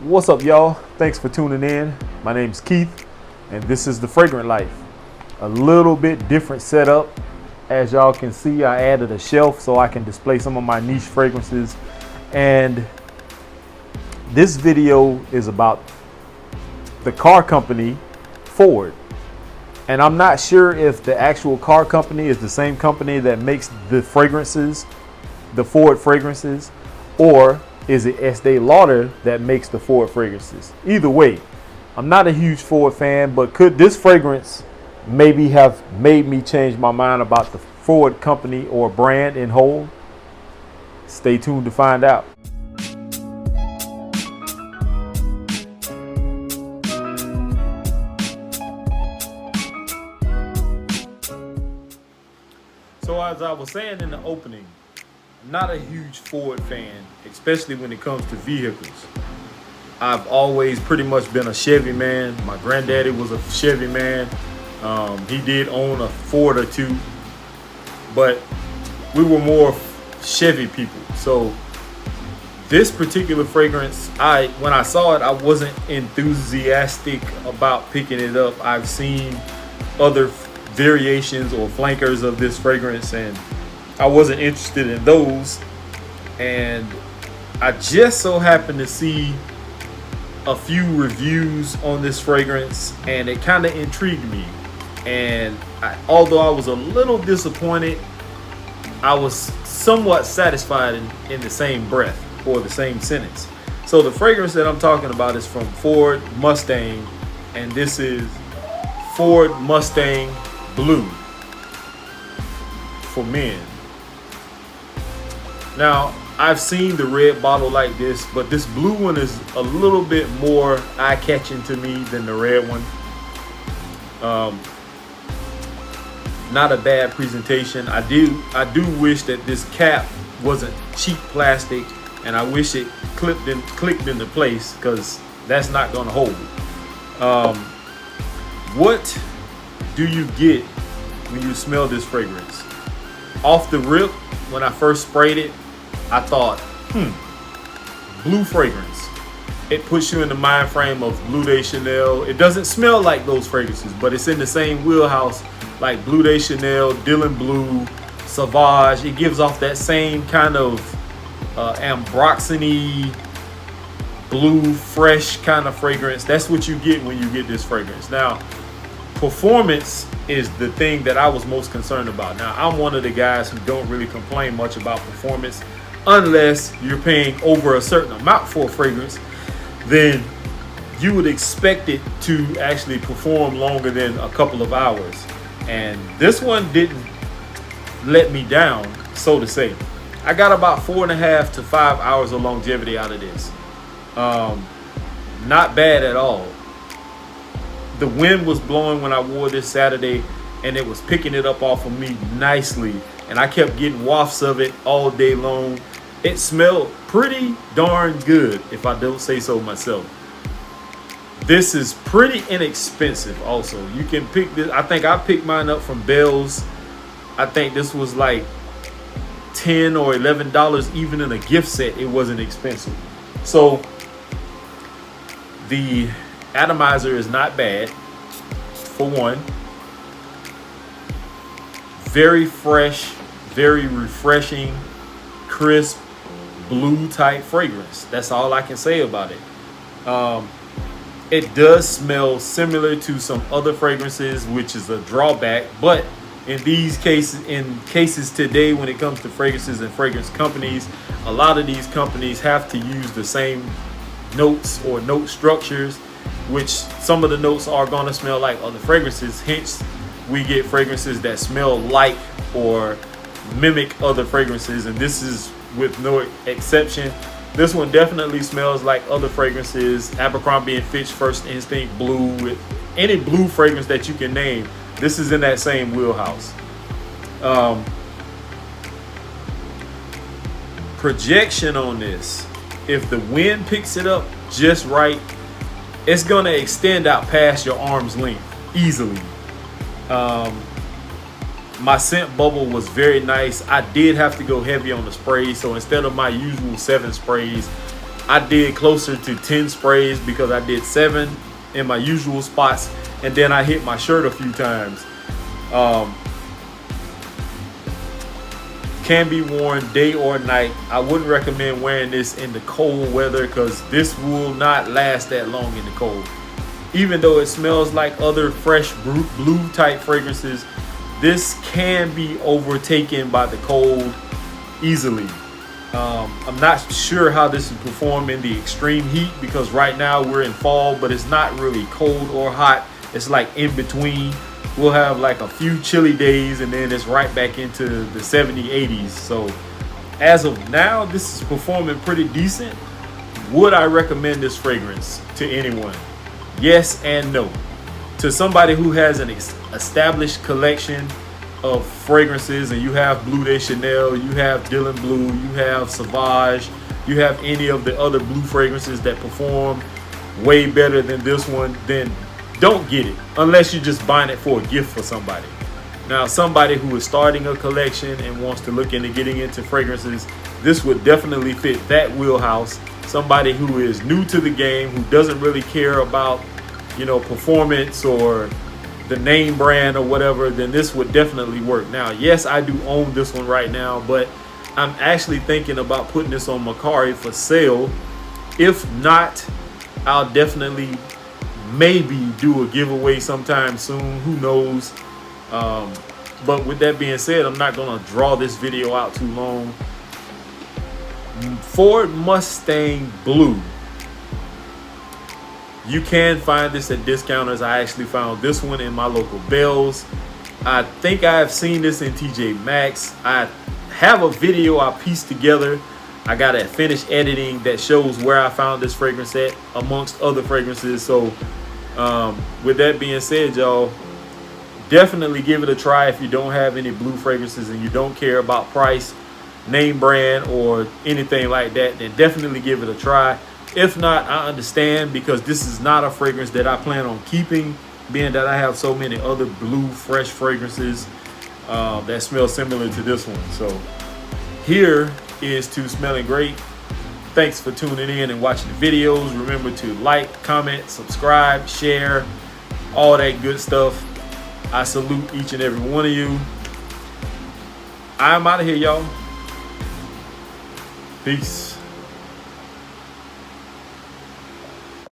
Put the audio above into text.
What's up, y'all? Thanks for tuning in. My name's Keith, and this is the Fragrant Life. A little bit different setup. As y'all can see, I added a shelf so I can display some of my niche fragrances. And this video is about the car company Ford. And I'm not sure if the actual car company is the same company that makes the fragrances, the Ford fragrances, or is it Estee Lauder that makes the Ford fragrances? Either way, I'm not a huge Ford fan, but could this fragrance maybe have made me change my mind about the Ford company or brand in whole? Stay tuned to find out. So as I was saying in the opening, I'm not a huge Ford fan, especially when it comes to vehicles. I've always pretty much been a Chevy man. My granddaddy was a Chevy man. He did own a Ford or two, but we were more Chevy people. So this particular fragrance, when I saw it, I wasn't enthusiastic about picking it up. I've seen other variations or flankers of this fragrance, and I wasn't interested in those. And I just so happened to see a few reviews on this fragrance, and it kind of intrigued me. And although I was a little disappointed, I was somewhat satisfied in the same breath or the same sentence. So the fragrance that I'm talking about is from Ford Mustang, and this is Ford Mustang Blue for men. Now, I've seen the red bottle like this, but this blue one is a little bit more eye-catching to me than the red one. Not a bad presentation. I do wish that this cap wasn't cheap plastic, and I wish it clicked into place, because that's not gonna hold. What do you get when you smell this fragrance? Off the rip, when I first sprayed it, I thought, blue fragrance. It puts you in the mind frame of Bleu de Chanel. It doesn't smell like those fragrances, but it's in the same wheelhouse like Bleu de Chanel, Dylan Blue, Sauvage. It gives off that same kind of ambroxany, blue, fresh kind of fragrance. That's what you get when you get this fragrance. Now, performance is the thing that I was most concerned about. Now, I'm one of the guys who don't really complain much about performance, unless you're paying over a certain amount for a fragrance. Then you would expect it to actually perform longer than a couple of hours. And this one didn't let me down, so to say. I got about 4.5 to 5 hours of longevity out of this. Not bad at all. The wind was blowing when I wore this Saturday, and it was picking it up off of me nicely. And I kept getting wafts of it all day long. It smelled pretty darn good, if I don't say so myself. This is pretty inexpensive also. You can pick this. I think I picked mine up from Bell's. I think this was like $10 or $11, even in a gift set. It wasn't expensive. So the atomizer is not bad, for one. Very fresh, very refreshing, crisp, blue type fragrance. That's all I can say about it. It does smell similar to some other fragrances, which is a drawback, but in cases today, when it comes to fragrances and fragrance companies, a lot of these companies have to use the same notes or note structures, which some of the notes are going to smell like other fragrances. Hence, we get fragrances that smell like or mimic other fragrances, and this is with no exception. This one definitely smells like other fragrances. Abercrombie & Fitch First Instinct Blue, any blue fragrance that you can name, this is in that same wheelhouse. Projection on this, if the wind picks it up just right, it's gonna extend out past your arm's length easily. My scent bubble was very nice. I did have to go heavy on the sprays, so instead of my usual 7 sprays, I did closer to 10 sprays because I did 7 in my usual spots, and then I hit my shirt a few times. Can be worn day or night. I wouldn't recommend wearing this in the cold weather because this will not last that long in the cold. Even though it smells like other fresh blue type fragrances, this can be overtaken by the cold easily. I'm not sure how this will perform in the extreme heat because right now we're in fall, but it's not really cold or hot. It's like in between. We'll have like a few chilly days and then it's right back into the 70s, 80s. So as of now, this is performing pretty decent. Would I recommend this fragrance to anyone? Yes and no. To somebody who has an established collection of fragrances, and you have Bleu de Chanel, you have Dylan Blue, you have Sauvage, you have any of the other blue fragrances that perform way better than this one, then don't get it unless you're just buying it for a gift for somebody. Now, somebody who is starting a collection and wants to look into getting into fragrances, this would definitely fit that wheelhouse. Somebody who is new to the game, who doesn't really care about, you know, performance or the name brand or whatever, then this would definitely work. Now, yes, I do own this one right now, but I'm actually thinking about putting this on Mercari for sale. If not, I'll definitely maybe do a giveaway sometime soon. Who knows? But with that being said, I'm not gonna draw this video out too long. Ford Mustang Blue. You can find this at discounters. I actually found this one in my local Bells. I think I have seen this in TJ Maxx. I have a video I pieced together. I got a finished editing that shows where I found this fragrance at amongst other fragrances. So with that being said, y'all, definitely give it a try if you don't have any blue fragrances and you don't care about price, name brand, or anything like that, then definitely give it a try. If not, I understand, because this is not a fragrance that I plan on keeping, being that I have so many other blue fresh fragrances that smell similar to this one. So here is to smelling great. Thanks for tuning in and watching the videos. Remember to like, comment, subscribe, share, all that good stuff. I salute each and every one of you. I'm out of here, y'all. Peace.